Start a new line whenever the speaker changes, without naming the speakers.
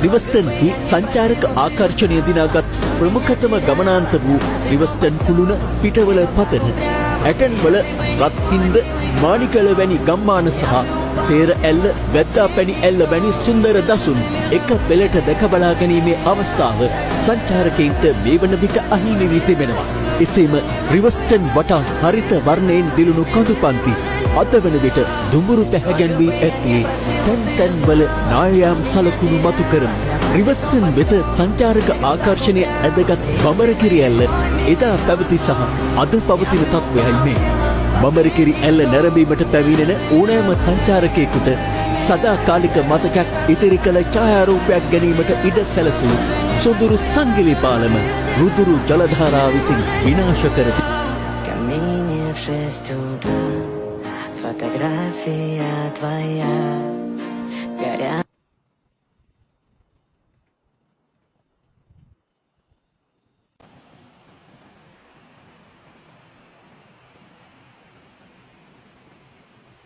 රිවස්ටන්හි සංචාරක ආකර්ෂණය දිනාගත් ප්‍රමුඛතම ගමනාන්ත වූ රිවස්ටන් කුළුණ පිටවල පතන ඇටන්වල රත්හින්ද මානිකල වැනි ගම්මාන සහ සේර ඇල්ල වැද්දා පැණි ඇල්ල වැනි සුන්දර දසුන් එක පෙළට දැක බලා ගැනීමේ අවස්ථාව සංචාරකයින්ට මේ වන විට අහිමි වී තිබෙනවා. එසේම රිවස්ටන් වටා හරිත වර්ණයෙන් දිලුණු කඳු පන්ති අද වන විට දුඹුරු පැහැගැන්වී ඇත්තේ තැන් වල නායම් සලකුණු මතු කරමු. රිවස්ටන් වෙත සංචාරක ආකර්ෂණය ඇදගත් බඹරකිරි ඇල්ල එදා පැවති සහ අද පවතින තත්ත්වයයි මේ. බඹරකිරි ඇල්ල නැරඹීමට පැමිණෙන ඕනෑම සංචාරකයෙකුට සදාකාලික මතකයක් ඉතිරි කළ ඡායාරූපයක් ගැනීමට ඉඩ සැලසූ සොඳුරු සංගිලි පාලම රුදුරු ජලධාරාව විසින් විනාශ කරති.
Камине в 6 утра, фотография твоя.